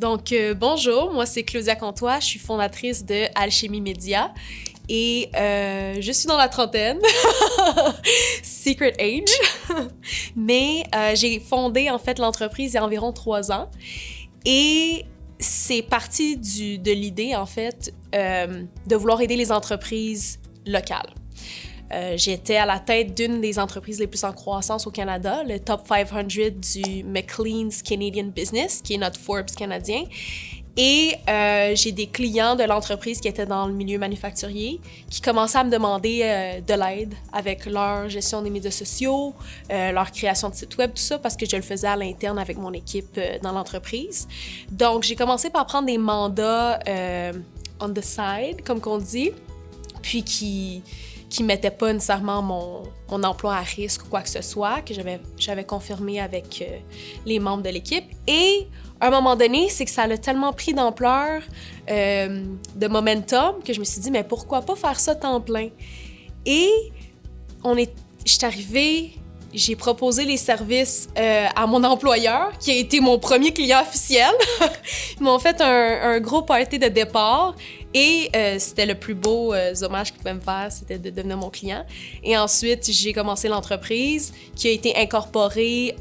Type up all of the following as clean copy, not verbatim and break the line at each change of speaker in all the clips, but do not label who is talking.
Bonjour, moi c'est Claudia Comtois, je suis fondatrice de Alchimie Média et je suis dans la trentaine, secret age, mais j'ai fondé en fait l'entreprise il y a environ 3 ans et c'est parti de l'idée en fait de vouloir aider les entreprises locales. J'étais à la tête d'une des entreprises les plus en croissance au Canada, le Top 500 du McLean's Canadian Business, qui est notre Forbes canadien. Et j'ai des clients de l'entreprise qui étaient dans le milieu manufacturier, qui commençaient à me demander de l'aide avec leur gestion des médias sociaux, leur création de site web, tout ça, parce que je le faisais à l'interne avec mon équipe dans l'entreprise. Donc, j'ai commencé par prendre des mandats on the side, comme qu'on dit, puis qui mettaient pas nécessairement mon emploi à risque ou quoi que ce soit, que j'avais confirmé avec les membres de l'équipe. Et à un moment donné, c'est que ça a tellement pris d'ampleur, de momentum, que je me suis dit, mais pourquoi pas faire ça temps plein? Et je suis arrivée, j'ai proposé les services à mon employeur, qui a été mon premier client officiel. Ils m'ont fait un gros party de départ et c'était le plus beau hommage qu'ils pouvaient me faire, c'était de devenir mon client. Et ensuite, j'ai commencé l'entreprise qui a été incorporée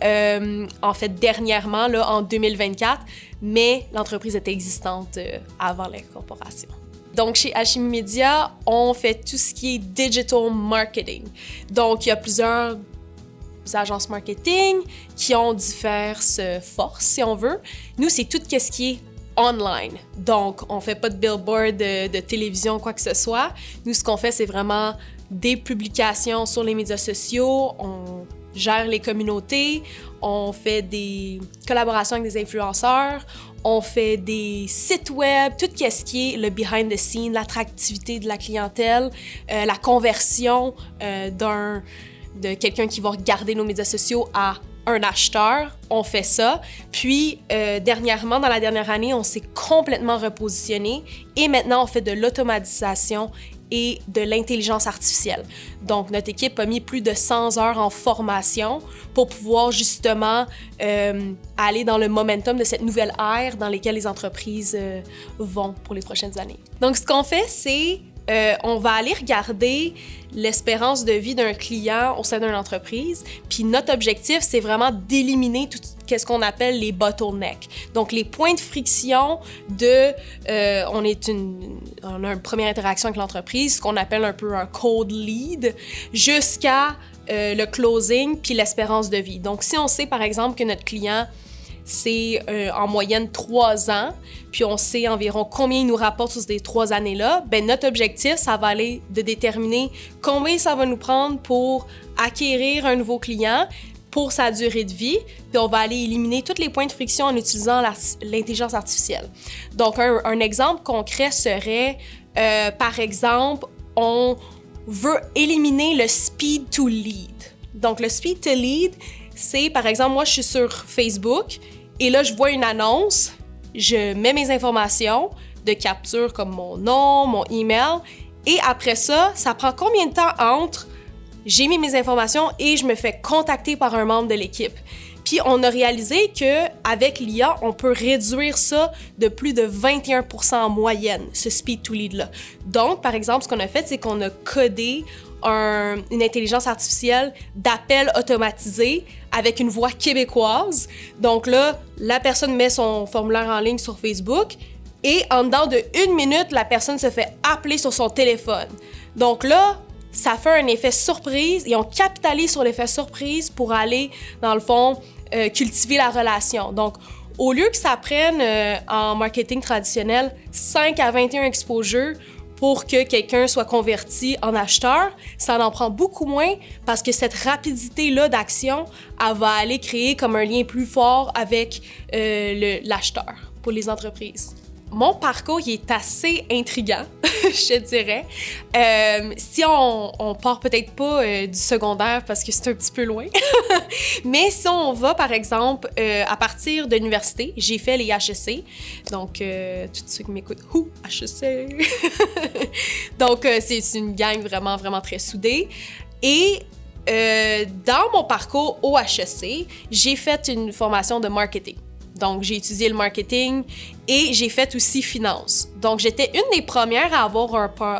en fait dernièrement, là, en 2024, mais l'entreprise était existante avant l'incorporation. Donc, chez Alchimie Média, on fait tout ce qui est digital marketing. Donc, il y a plusieurs agences marketing qui ont diverses forces, si on veut. Nous, c'est tout ce qui est online. Donc, on fait pas de billboard, de télévision, quoi que ce soit. Nous, ce qu'on fait, c'est vraiment des publications sur les médias sociaux. On gère les communautés. On fait des collaborations avec des influenceurs. On fait des sites web, tout ce qui est le behind the scenes, l'attractivité de la clientèle, la conversion de quelqu'un qui va regarder nos médias sociaux à un acheteur, on fait ça. Puis, dernièrement, dans la dernière année, on s'est complètement repositionné et maintenant, on fait de l'automatisation et de l'intelligence artificielle. Donc, notre équipe a mis plus de 100 heures en formation pour pouvoir justement aller dans le momentum de cette nouvelle ère dans laquelle les entreprises vont pour les prochaines années. Donc, ce qu'on fait, c'est on va aller regarder l'espérance de vie d'un client au sein d'une entreprise. Puis notre objectif, c'est vraiment d'éliminer tout ce qu'on appelle les bottlenecks. Donc, les points de friction on a une première interaction avec l'entreprise, ce qu'on appelle un peu un cold lead, jusqu'à le closing puis l'espérance de vie. Donc, si on sait, par exemple, que notre client c'est en moyenne 3 ans, puis on sait environ combien il nous rapporte sur ces 3 années-là, ben notre objectif, ça va aller de déterminer combien ça va nous prendre pour acquérir un nouveau client pour sa durée de vie, puis on va aller éliminer tous les points de friction en utilisant l'intelligence artificielle. Donc, un exemple concret serait, par exemple, on veut éliminer le speed to lead. Donc, le speed to lead, c'est, par exemple, moi, je suis sur Facebook et là, je vois une annonce, je mets mes informations de capture comme mon nom, mon email et après ça, ça prend combien de temps entre j'ai mis mes informations et je me fais contacter par un membre de l'équipe? Puis, on a réalisé qu'avec l'IA, on peut réduire ça de plus de 21% en moyenne, ce speed to lead-là. Donc, par exemple, ce qu'on a fait, c'est qu'on a codé une intelligence artificielle d'appel automatisé avec une voix québécoise. Donc là, la personne met son formulaire en ligne sur Facebook et en dedans de 1 minute, la personne se fait appeler sur son téléphone. Donc là, ça fait un effet surprise et on capitalise sur l'effet surprise pour aller, dans le fond, cultiver la relation. Donc, au lieu que ça prenne en marketing traditionnel 5 à 21 exposures pour que quelqu'un soit converti en acheteur, ça en prend beaucoup moins parce que cette rapidité-là d'action, elle va aller créer comme un lien plus fort avec l'acheteur pour les entreprises. Mon parcours, il est assez intriguant, je te dirais. Si on part peut-être pas du secondaire parce que c'est un petit peu loin, mais si on va, par exemple, à partir de l'université, j'ai fait les HEC. Donc, tous ceux qui m'écoutent, HEC! Donc, c'est une gang vraiment, vraiment très soudée. Et dans mon parcours au HEC, j'ai fait une formation de marketing. Donc, j'ai étudié le marketing et j'ai fait aussi finance. Donc, j'étais une des premières à avoir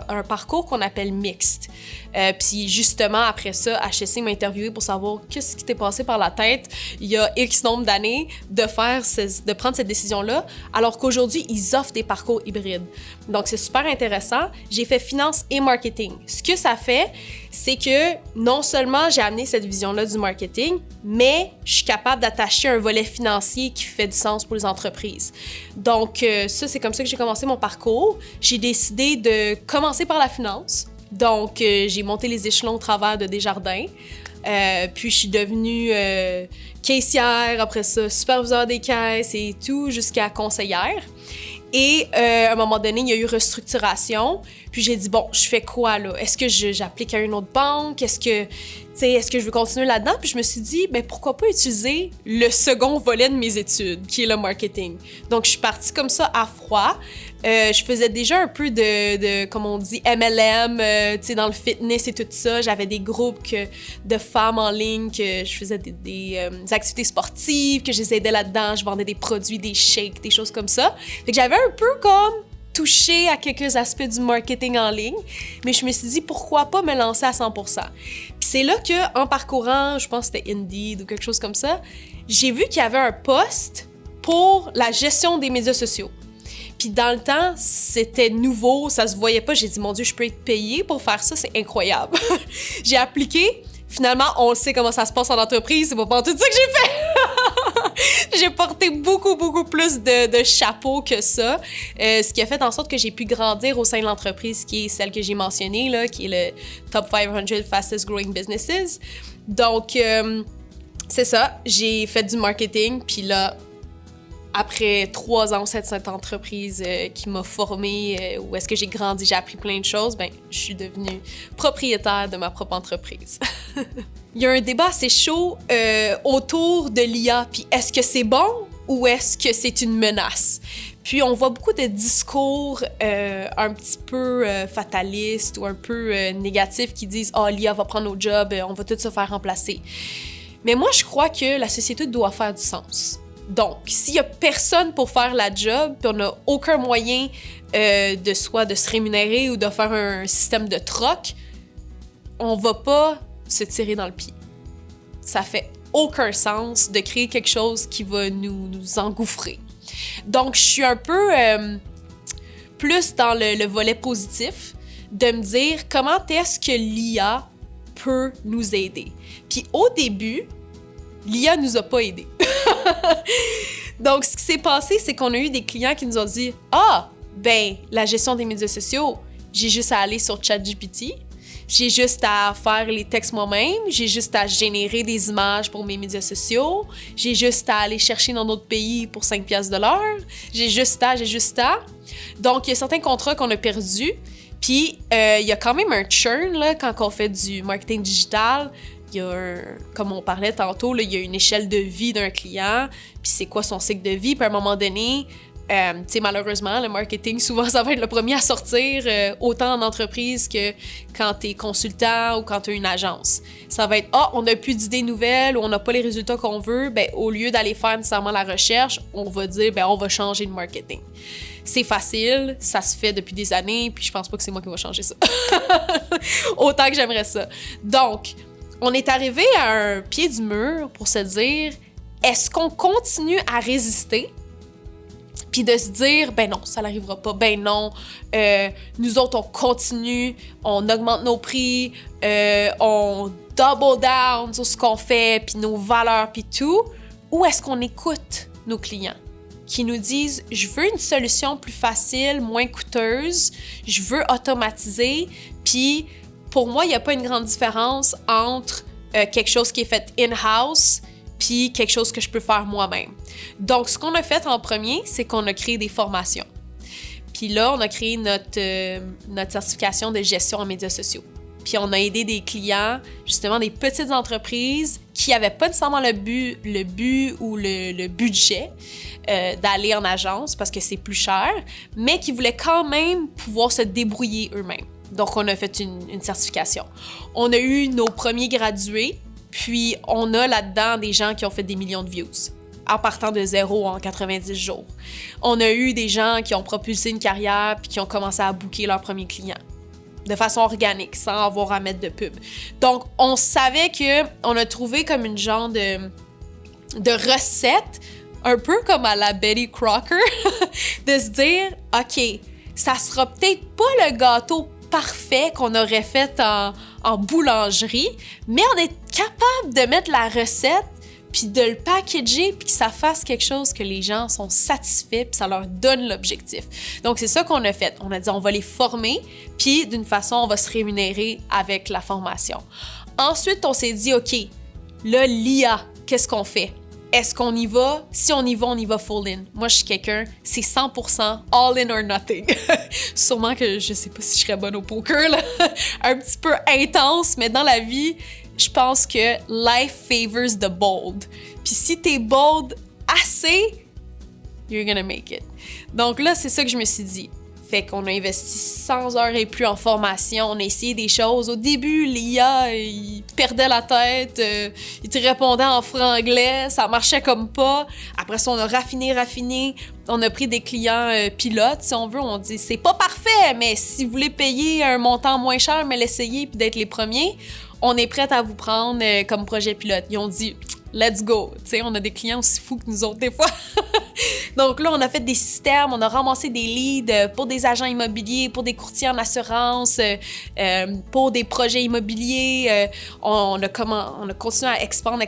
un parcours qu'on appelle mixte. Puis justement, après ça, HEC m'a interviewé pour savoir qu'est-ce qui t'est passé par la tête il y a X nombre d'années de prendre cette décision-là, alors qu'aujourd'hui, ils offrent des parcours hybrides. Donc, c'est super intéressant. J'ai fait finance et marketing. Ce que ça fait, c'est que non seulement j'ai amené cette vision-là du marketing, mais je suis capable d'attacher un volet financier qui fait du sens pour les entreprises. Donc, ça, c'est comme ça que j'ai commencé mon parcours. J'ai décidé de commencer par la finance. Donc, j'ai monté les échelons au travers de Desjardins. Puis, je suis devenue caissière, après ça, superviseur des caisses et tout, jusqu'à conseillère. Et à un moment donné, il y a eu restructuration. Puis j'ai dit, bon, je fais quoi là? Est-ce que j'applique à une autre banque? Est-ce que je veux continuer là-dedans? Puis je me suis dit, ben pourquoi pas utiliser le second volet de mes études, qui est le marketing. Donc, je suis partie comme ça à froid. Je faisais déjà un peu de comme on dit, MLM, dans le fitness et tout ça. J'avais des groupes de femmes en ligne, que je faisais des activités sportives, que je les aidais là-dedans. Je vendais des produits, des shakes, des choses comme ça. Fait que j'avais un peu comme touché à quelques aspects du marketing en ligne, mais je me suis dit, pourquoi pas me lancer à 100%? Puis c'est là qu'en parcourant, je pense que c'était Indeed ou quelque chose comme ça, j'ai vu qu'il y avait un poste pour la gestion des médias sociaux. Puis dans le temps, c'était nouveau, ça se voyait pas. J'ai dit, mon Dieu, je peux être payée pour faire ça, c'est incroyable. J'ai appliqué. Finalement, on sait comment ça se passe en entreprise, c'est pas tout ça que j'ai fait. J'ai porté beaucoup plus de chapeaux que ça, ce qui a fait en sorte que j'ai pu grandir au sein de l'entreprise qui est celle que j'ai mentionnée, là, qui est le Top 500 Fastest Growing Businesses. Donc, c'est ça, j'ai fait du marketing, puis là, après 3 ans, cette entreprise qui m'a formée, où est-ce que j'ai grandi, j'ai appris plein de choses, ben, je suis devenue propriétaire de ma propre entreprise. Il y a un débat assez chaud autour de l'IA, puis est-ce que c'est bon ou est-ce que c'est une menace? Puis on voit beaucoup de discours un petit peu fatalistes ou un peu négatifs qui disent « Ah, l'IA va prendre nos jobs, on va tout se faire remplacer. » Mais moi, je crois que la société doit faire du sens. Donc, s'il y a personne pour faire la job, puis on n'a aucun moyen de se rémunérer ou de faire un système de troc, on va pas se tirer dans le pied. Ça fait aucun sens de créer quelque chose qui va nous engouffrer. Donc, je suis un peu plus dans le volet positif de me dire comment est-ce que l'IA peut nous aider. Puis au début, l'IA nous a pas aidés. Donc, ce qui s'est passé, c'est qu'on a eu des clients qui nous ont dit « Ah, ben, la gestion des médias sociaux, j'ai juste à aller sur ChatGPT, j'ai juste à faire les textes moi-même, j'ai juste à générer des images pour mes médias sociaux, j'ai juste à aller chercher dans d'autres pays pour 5$ de l'heure, j'ai juste à... » Donc, il y a certains contrats qu'on a perdus, puis il y a quand même un churn là, quand on fait du marketing digital. Il y a comme on parlait tantôt, là, il y a une échelle de vie d'un client, puis c'est quoi son cycle de vie, puis à un moment donné, tu sais, malheureusement, le marketing, souvent, ça va être le premier à sortir, autant en entreprise que quand t'es consultant ou quand t'as une agence. Ça va être « Ah, on n'a plus d'idées nouvelles ou on n'a pas les résultats qu'on veut », ben au lieu d'aller faire nécessairement la recherche, on va dire « Ben, on va changer de marketing ». C'est facile, ça se fait depuis des années, puis je pense pas que c'est moi qui va changer ça. Autant que j'aimerais ça. Donc, on est arrivé à un pied du mur pour se dire, est-ce qu'on continue à résister? Puis de se dire, ben non, ça n'arrivera pas, ben non, nous autres, on continue, on augmente nos prix, on double down sur ce qu'on fait, puis nos valeurs, puis tout. Ou est-ce qu'on écoute nos clients qui nous disent, je veux une solution plus facile, moins coûteuse, je veux automatiser, puis pour moi, il n'y a pas une grande différence entre quelque chose qui est fait in-house puis quelque chose que je peux faire moi-même. Donc, ce qu'on a fait en premier, c'est qu'on a créé des formations. Puis là, on a créé notre certification de gestion en médias sociaux. Puis on a aidé des clients, justement des petites entreprises qui n'avaient pas nécessairement le but ou le budget d'aller en agence parce que c'est plus cher, mais qui voulaient quand même pouvoir se débrouiller eux-mêmes. Donc, on a fait une certification. On a eu nos premiers gradués, puis on a là-dedans des gens qui ont fait des millions de views. en partant de zéro en 90 jours. On a eu des gens qui ont propulsé une carrière puis qui ont commencé à booker leurs premiers clients de façon organique, sans avoir à mettre de pub. Donc, on savait qu'on a trouvé comme une genre de recette, un peu comme à la Betty Crocker, de se dire, OK, ça sera peut-être pas le gâteau parfait qu'on aurait fait en boulangerie, mais on est capable de mettre la recette puis de le packager, puis que ça fasse quelque chose que les gens sont satisfaits, puis ça leur donne l'objectif. Donc, c'est ça qu'on a fait. On a dit, on va les former, puis d'une façon, on va se rémunérer avec la formation. Ensuite, on s'est dit, OK, là, l'IA, qu'est-ce qu'on fait? Est-ce qu'on y va? Si on y va full in. Moi, je suis quelqu'un, c'est 100% all in or nothing. Sûrement que je sais pas si je serais bonne au poker, là. Un petit peu intense, mais dans la vie, je pense que life favors the bold. Puis si t'es bold assez, you're gonna make it. Donc là, c'est ça que je me suis dit. Fait qu'on a investi 100 heures et plus en formation, on a essayé des choses. Au début, l'IA, il perdait la tête, il te répondait en franglais, ça marchait comme pas. Après ça, on a raffiné. On a pris des clients pilotes, si on veut. On dit, c'est pas parfait, mais si vous voulez payer un montant moins cher, mais l'essayer puis d'être les premiers, on est prêt à vous prendre comme projet pilote. Ils ont dit, let's go. Tu sais, on a des clients aussi fous que nous autres des fois. Donc là, on a fait des systèmes, on a ramassé des leads pour des agents immobiliers, pour des courtiers en assurance, pour des projets immobiliers. On a continué à expandre.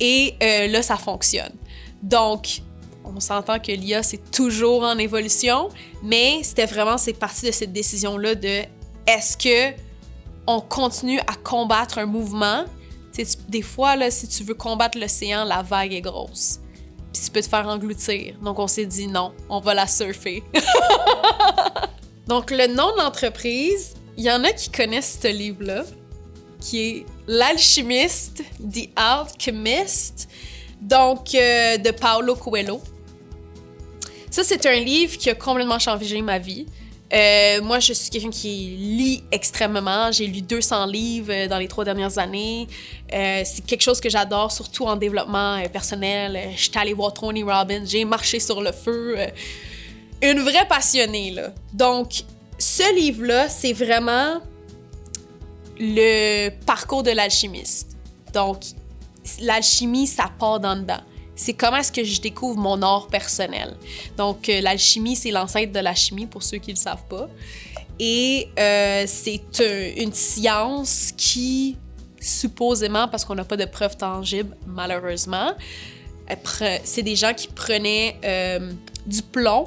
Et là, ça fonctionne. Donc, on s'entend que l'IA, c'est toujours en évolution, mais c'est parti de cette décision-là de est-ce que on continue à combattre un mouvement? Des fois, là, si tu veux combattre l'océan, la vague est grosse. Puis tu peux te faire engloutir. Donc, on s'est dit non, on va la surfer. Donc, le nom de l'entreprise, il y en a qui connaissent ce livre-là, qui est L'Alchimiste, The Alchemist, donc de Paulo Coelho. Ça, c'est un livre qui a complètement changé ma vie. Moi, je suis quelqu'un qui lit extrêmement. J'ai lu 200 livres dans les 3 dernières années. C'est quelque chose que j'adore, surtout en développement personnel. J'étais allée voir Tony Robbins, j'ai marché sur le feu. Une vraie passionnée, là. Donc, ce livre-là, c'est vraiment le parcours de l'alchimiste. Donc, l'alchimie, ça part d'en dedans. C'est comment est-ce que je découvre mon art personnel. Donc, l'alchimie, c'est l'ancêtre de la chimie, pour ceux qui ne le savent pas. Et c'est une science qui, supposément, parce qu'on n'a pas de preuves tangibles, malheureusement, c'est des gens qui prenaient du plomb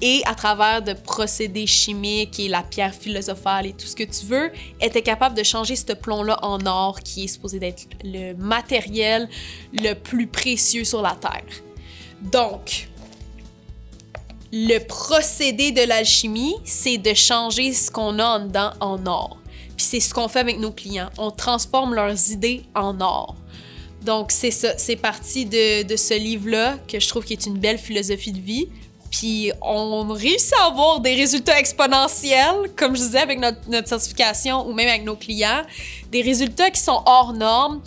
et, à travers de procédés chimiques et la pierre philosophale et tout ce que tu veux, étaient capables de changer ce plomb-là en or, qui est supposé d'être le matériel le plus précieux sur la Terre. Donc, le procédé de l'alchimie, c'est de changer ce qu'on a en dedans en or. Puis c'est ce qu'on fait avec nos clients. On transforme leurs idées en or. Donc, c'est ça. C'est parti de ce livre-là que je trouve qui est une belle philosophie de vie. Puis on réussit à avoir des résultats exponentiels, comme je disais, avec notre certification ou même avec nos clients. Des résultats qui sont hors normes.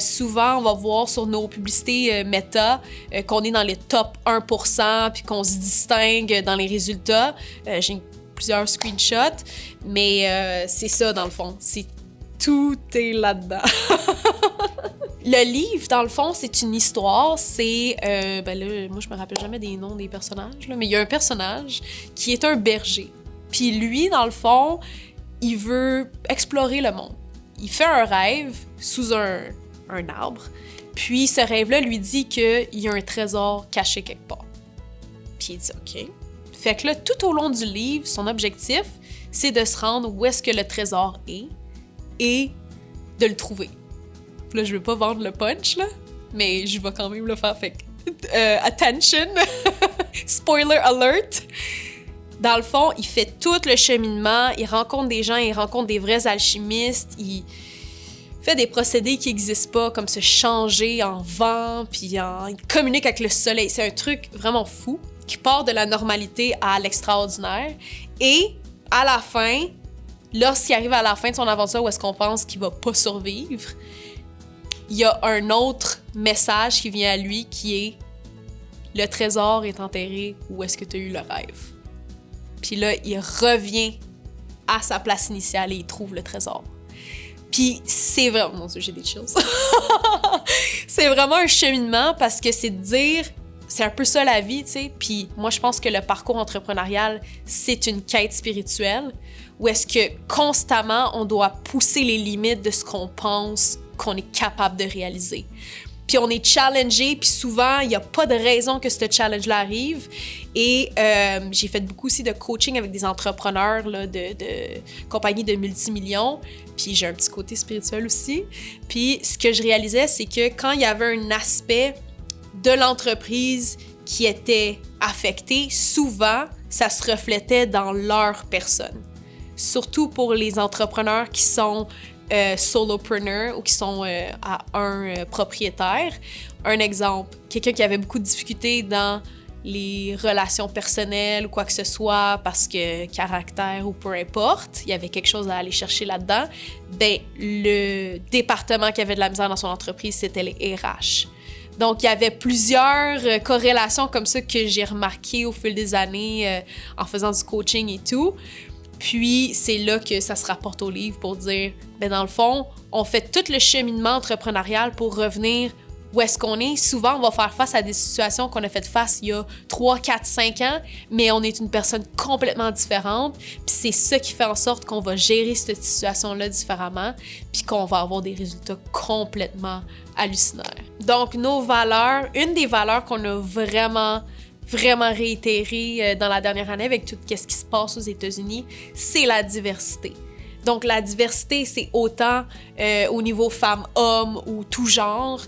Souvent, on va voir sur nos publicités Meta qu'on est dans les top 1%, puis qu'on se distingue dans les résultats. J'ai plusieurs screenshots, mais c'est ça dans le fond. Tout est là-dedans. Le livre, dans le fond, c'est une histoire. C'est, là, moi, je me rappelle jamais des noms des personnages, là, mais il y a un personnage qui est un berger. Puis lui, dans le fond, il veut explorer le monde. Il fait un rêve sous un arbre. Puis ce rêve-là lui dit qu'il y a un trésor caché quelque part. Puis il dit OK. Fait que là, tout au long du livre, son objectif, c'est de se rendre où est-ce que le trésor est et de le trouver. Là, je veux pas vendre le punch, là, mais je vais quand même le faire. Fait que, attention! Spoiler alert! Dans le fond, il fait tout le cheminement, il rencontre des gens, il rencontre des vrais alchimistes, il fait des procédés qui n'existent pas, comme se changer en vent, puis il communique avec le soleil. C'est un truc vraiment fou, qui part de la normalité à l'extraordinaire. Et, à la fin, lorsqu'il arrive à la fin de son aventure où est-ce qu'on pense qu'il va pas survivre, il y a un autre message qui vient à lui qui est « Le trésor est enterré, où est-ce que tu as eu le rêve? » Puis là, il revient à sa place initiale et il trouve le trésor. Puis c'est vraiment... Mon Dieu, j'ai des chills. C'est vraiment un cheminement parce que c'est de dire... C'est un peu ça la vie, tu sais. Puis moi, je pense que le parcours entrepreneurial, c'est une quête spirituelle où est-ce que constamment, on doit pousser les limites de ce qu'on pense qu'on est capable de réaliser. Puis on est challengé, puis souvent, il n'y a pas de raison que ce challenge-là arrive. Et j'ai fait beaucoup aussi de coaching avec des entrepreneurs là, de compagnies de multimillions. Puis j'ai un petit côté spirituel aussi. Puis ce que je réalisais, c'est que quand il y avait un aspect de l'entreprise qui était affecté, souvent, ça se reflétait dans leur personne. Surtout pour les entrepreneurs qui sont solopreneurs ou qui sont à un propriétaire. Un exemple, quelqu'un qui avait beaucoup de difficultés dans les relations personnelles ou quoi que ce soit parce que caractère ou peu importe, il y avait quelque chose à aller chercher là-dedans, ben le département qui avait de la misère dans son entreprise, c'était les RH. Donc, il y avait plusieurs corrélations comme ça que j'ai remarquées au fil des années en faisant du coaching et tout. Puis, c'est là que ça se rapporte au livre pour dire, ben dans le fond, on fait tout le cheminement entrepreneurial pour revenir où est-ce qu'on est. Souvent, on va faire face à des situations qu'on a fait face il y a 3, 4, 5 ans, mais on est une personne complètement différente. Puis c'est ça qui fait en sorte qu'on va gérer cette situation-là différemment, puis qu'on va avoir des résultats complètement hallucinants. Donc, nos valeurs, une des valeurs qu'on a vraiment réitéré dans la dernière année avec tout ce qui se passe aux États-Unis, c'est la diversité. Donc, la diversité, c'est autant au niveau femmes-hommes ou tout genre,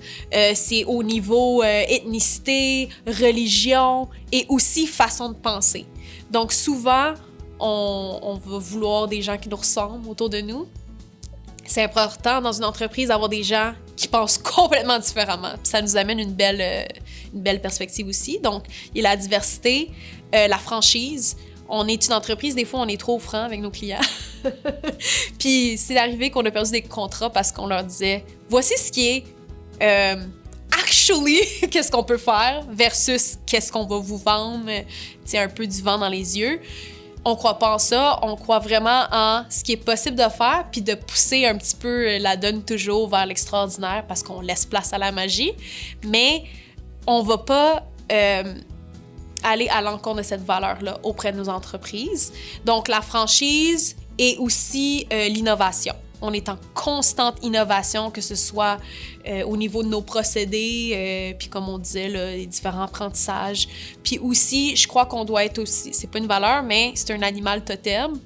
c'est au niveau ethnicité, religion et aussi façon de penser. Donc, souvent, on va vouloir des gens qui nous ressemblent autour de nous. C'est important dans une entreprise d'avoir des gens qui pensent complètement différemment. Puis ça nous amène une belle perspective aussi. Donc, il y a la diversité, la franchise. On est une entreprise, des fois, on est trop franc avec nos clients. Puis c'est arrivé qu'on a perdu des contrats parce qu'on leur disait « Voici ce qui est actually, qu'est-ce qu'on peut faire versus qu'est-ce qu'on va vous vendre. » C'est un peu du vent dans les yeux. On croit pas en ça, on croit vraiment en ce qui est possible de faire puis de pousser un petit peu la donne toujours vers l'extraordinaire parce qu'on laisse place à la magie. Mais on va pas aller à l'encontre de cette valeur-là auprès de nos entreprises. Donc, la franchise et aussi l'innovation. On est en constante innovation, que ce soit au niveau de nos procédés, puis comme on disait, là, les différents apprentissages. Puis aussi, je crois qu'on doit être aussi, c'est pas une valeur, mais c'est un animal totem.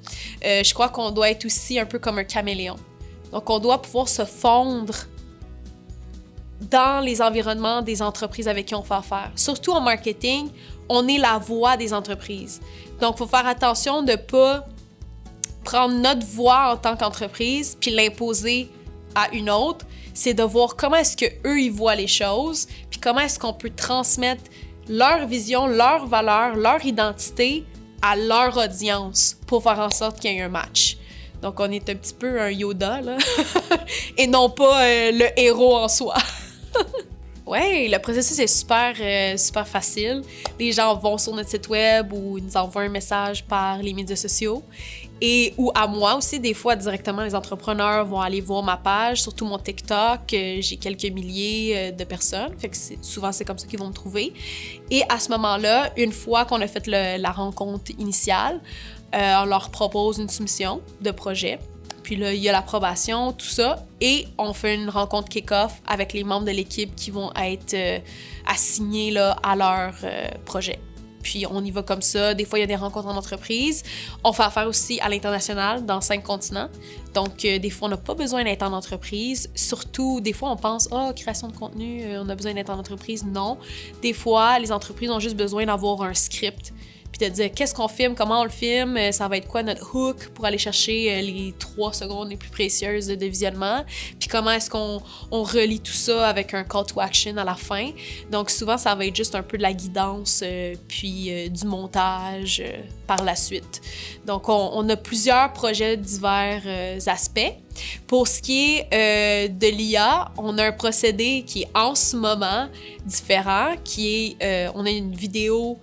Je crois qu'on doit être aussi un peu comme un caméléon. Donc, on doit pouvoir se fondre dans les environnements des entreprises avec qui on fait affaire. Surtout en marketing, on est la voix des entreprises. Donc, il faut faire attention de ne pas prendre notre voix en tant qu'entreprise puis l'imposer à une autre. C'est de voir comment est-ce qu'eux, ils voient les choses puis comment est-ce qu'on peut transmettre leur vision, leurs valeurs, leur identité à leur audience pour faire en sorte qu'il y ait un match. Donc, on est un petit peu un Yoda, là, et non pas le héros en soi. Ouais, le processus est super facile. Les gens vont sur notre site web ou ils nous envoient un message par les médias sociaux. Et ou à moi aussi, des fois, directement, les entrepreneurs vont aller voir ma page, surtout mon TikTok. J'ai quelques milliers de personnes, fait que souvent, c'est comme ça qu'ils vont me trouver. Et à ce moment-là, une fois qu'on a fait la rencontre initiale, on leur propose une soumission de projet. Puis là, il y a l'approbation, tout ça. Et on fait une rencontre kick-off avec les membres de l'équipe qui vont être assignés là, à leur projet. Puis on y va comme ça. Des fois, il y a des rencontres en entreprise. On fait affaire aussi à l'international, dans 5 continents. Donc, des fois, on n'a pas besoin d'être en entreprise. Surtout, des fois, on pense « Ah, création de contenu, on a besoin d'être en entreprise. » Non. Des fois, les entreprises ont juste besoin d'avoir un script puis de dire qu'est-ce qu'on filme, comment on le filme, ça va être quoi notre hook pour aller chercher les 3 secondes les plus précieuses de visionnement, puis comment est-ce qu'on relie tout ça avec un call to action à la fin. Donc souvent, ça va être juste un peu de la guidance, puis du montage par la suite. Donc on a plusieurs projets de divers aspects. Pour ce qui est de l'IA, on a un procédé qui est en ce moment différent, qui est, on a une vidéo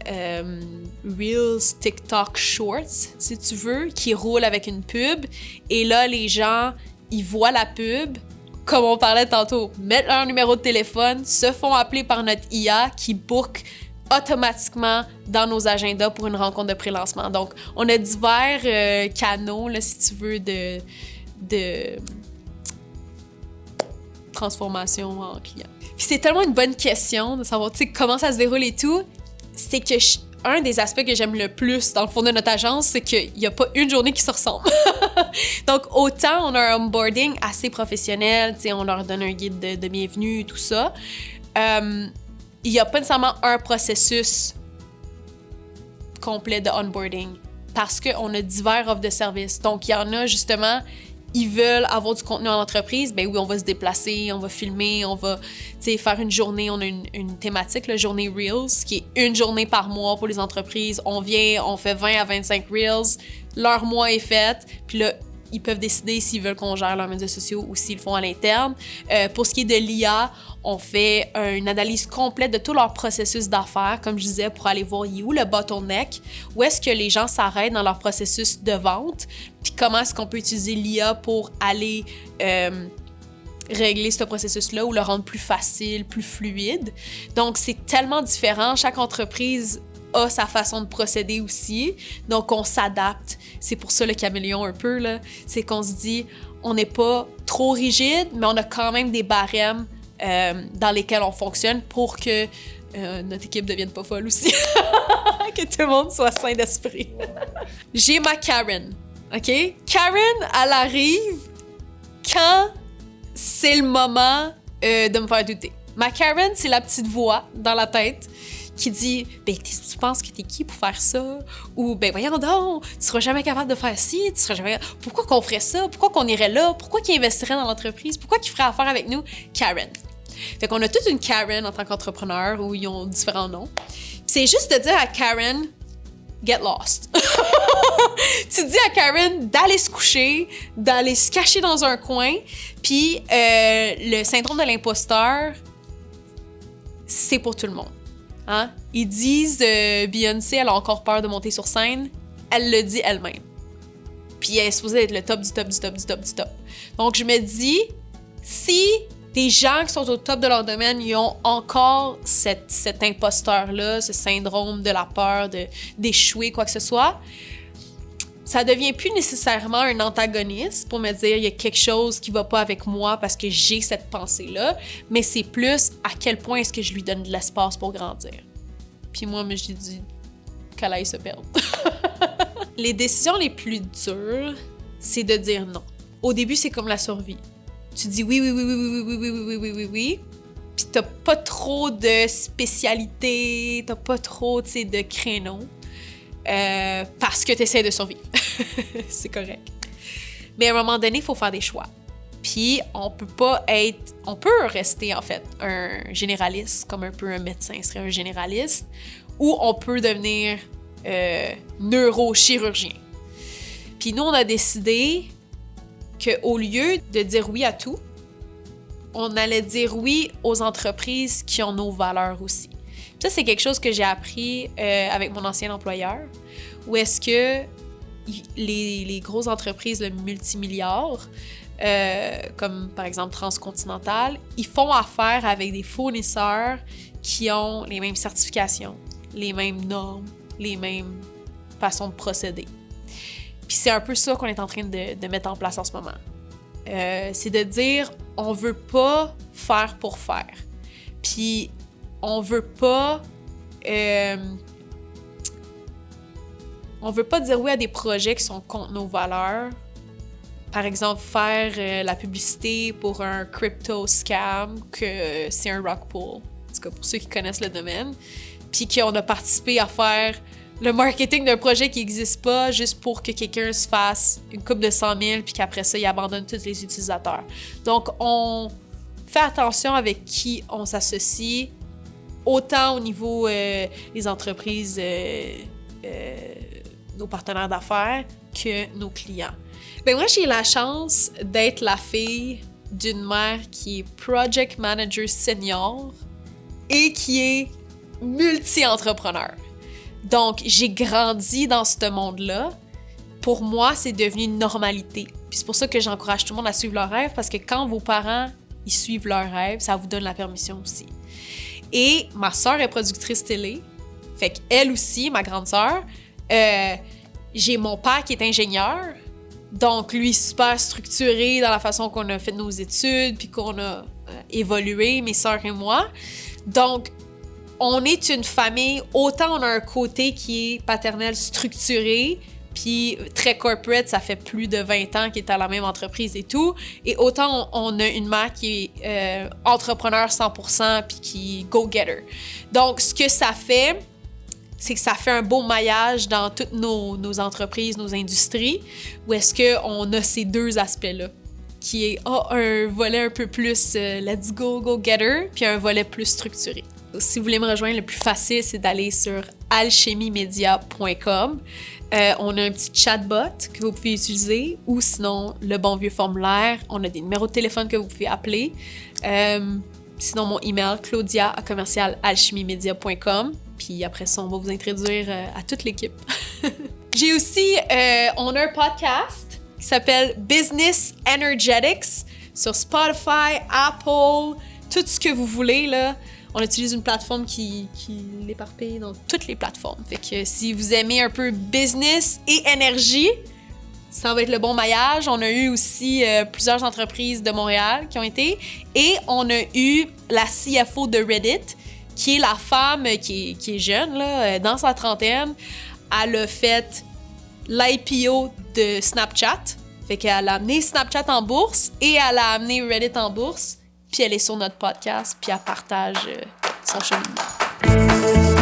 Reels, TikTok Shorts, si tu veux, qui roule avec une pub. Et là, les gens, ils voient la pub, comme on parlait tantôt, mettent leur numéro de téléphone, se font appeler par notre IA qui book automatiquement dans nos agendas pour une rencontre de pré-lancement. Donc, on a divers canaux, là, si tu veux, de transformation en client. Puis c'est tellement une bonne question de savoir, tu sais, comment ça se déroule et tout. C'est que un des aspects que j'aime le plus dans le fond de notre agence, c'est qu'il n'y a pas une journée qui se ressemble. Donc, autant on a un onboarding assez professionnel, tu sais, on leur donne un guide de bienvenue, tout ça. Il n'y a pas nécessairement un processus complet de onboarding parce qu'on a divers offres de services. Donc, il y en a justement, ils veulent avoir du contenu en entreprise, ben oui, on va se déplacer, on va filmer, on va faire une journée, on a une thématique, la journée Reels, qui est une journée par mois pour les entreprises. On vient, on fait 20 à 25 Reels, leur mois est fait, puis là, ils peuvent décider s'ils veulent qu'on gère leurs médias sociaux ou s'ils le font à l'interne. Pour ce qui est de l'IA, on fait une analyse complète de tout leur processus d'affaires, comme je disais, pour aller voir où le bottleneck, où est-ce que les gens s'arrêtent dans leur processus de vente, puis comment est-ce qu'on peut utiliser l'IA pour aller régler ce processus-là ou le rendre plus facile, plus fluide. Donc, c'est tellement différent. Chaque entreprise a sa façon de procéder aussi. Donc, on s'adapte. C'est pour ça le caméléon un peu, là. C'est qu'on se dit, on n'est pas trop rigide, mais on a quand même des barèmes dans lesquels on fonctionne pour que notre équipe devienne pas folle aussi. Que tout le monde soit sain d'esprit. J'ai ma Karen, OK? Karen, elle arrive quand c'est le moment de me faire douter. Ma Karen, c'est la petite voix dans la tête qui dit « Ben, tu penses que t'es qui pour faire ça? » Ou « Ben, voyons donc, tu seras jamais capable de faire ci, tu seras jamais... Pourquoi qu'on ferait ça? Pourquoi qu'on irait là? Pourquoi qu'ils investiraient dans l'entreprise? Pourquoi qu'ils feraient affaire avec nous? » Karen. Fait qu'on a toute une Karen en tant qu'entrepreneur où ils ont différents noms. C'est juste de dire à Karen « Get lost. » Tu dis à Karen d'aller se coucher, d'aller se cacher dans un coin, puis le syndrome de l'imposteur, c'est pour tout le monde. Hein? Ils disent Beyoncé, elle a encore peur de monter sur scène. Elle le dit elle-même. Puis elle est supposée être le top du top du top du top du top. Donc je me dis, si des gens qui sont au top de leur domaine, ils ont encore cet imposteur-là, ce syndrome de la peur d'échouer, quoi que ce soit, ça devient plus nécessairement un antagoniste pour me dire il y a quelque chose qui va pas avec moi parce que j'ai cette pensée-là, mais c'est plus à quel point est-ce que je lui donne de l'espace pour grandir. Puis moi, je lui dis qu'elle aille se perdre. Les décisions les plus dures, c'est de dire non. Au début, c'est comme la survie. Tu dis oui, oui, oui, oui, oui, oui, oui, oui, oui, oui, oui, oui. Puis t'as pas trop de spécialité, t'as pas trop, tu sais, de créneaux. Parce que t'essaies de survivre. C'est correct. Mais à un moment donné, il faut faire des choix. Puis on peut rester en fait un généraliste, comme un peu un médecin serait un généraliste, ou on peut devenir neurochirurgien. Puis nous, on a décidé qu'au lieu de dire oui à tout, on allait dire oui aux entreprises qui ont nos valeurs aussi. Puis ça, c'est quelque chose que j'ai appris avec mon ancien employeur, où est-ce que les grosses entreprises le multimilliards, comme par exemple Transcontinental, ils font affaire avec des fournisseurs qui ont les mêmes certifications, les mêmes normes, les mêmes façons de procéder. Puis c'est un peu ça qu'on est en train de mettre en place en ce moment. C'est de dire, on veut pas faire pour faire. Puis on veut pas dire oui à des projets qui sont contre nos valeurs. Par exemple, faire la publicité pour un crypto scam, que c'est un rug pull. En tout cas, pour ceux qui connaissent le domaine. Puis qu'on a participé à faire le marketing d'un projet qui n'existe pas juste pour que quelqu'un se fasse une coupe de 100 000 puis qu'après ça, il abandonne tous les utilisateurs. Donc, on fait attention avec qui on s'associe, autant au niveau des entreprises, nos partenaires d'affaires, que nos clients. Ben moi, j'ai la chance d'être la fille d'une mère qui est project manager senior et qui est multi-entrepreneur. Donc, j'ai grandi dans ce monde-là. Pour moi, c'est devenu une normalité. Puis c'est pour ça que j'encourage tout le monde à suivre leurs rêves, parce que quand vos parents, ils suivent leurs rêves, ça vous donne la permission aussi. Et ma sœur est productrice télé. Fait qu'elle aussi, ma grande sœur, j'ai mon père qui est ingénieur. Donc, lui, super structuré dans la façon qu'on a fait nos études, puis qu'on a évolué, mes sœurs et moi. Donc, on est une famille, autant on a un côté qui est paternel structuré, puis très corporate, ça fait plus de 20 ans qu'il est à la même entreprise et tout, et autant on a une mère qui est entrepreneur 100%, puis qui est go-getter. Donc, ce que ça fait, c'est que ça fait un beau maillage dans toutes nos entreprises, nos industries, où est-ce qu'on a ces deux aspects-là, qui est un volet un peu plus let's go, go-getter, puis un volet plus structuré. Si vous voulez me rejoindre, le plus facile, c'est d'aller sur alchemiemedia.com. On a un petit chatbot que vous pouvez utiliser, ou sinon, le bon vieux formulaire. On a des numéros de téléphone que vous pouvez appeler. Sinon, mon email, claudia@alchemiemedia.com. Puis après ça, on va vous introduire à toute l'équipe. J'ai aussi, on a un podcast qui s'appelle Business Energetics sur Spotify, Apple, tout ce que vous voulez, là. On utilise une plateforme qui l'éparpille dans toutes les plateformes. Fait que si vous aimez un peu business et énergie, ça va être le bon maillage. On a eu aussi plusieurs entreprises de Montréal qui ont été. Et on a eu la CFO de Reddit, qui est la femme qui est jeune, là, dans sa trentaine. Elle a fait l'IPO de Snapchat. Fait qu'elle a amené Snapchat en bourse et elle a amené Reddit en bourse. Puis elle est sur notre podcast, puis elle partage son cheminement.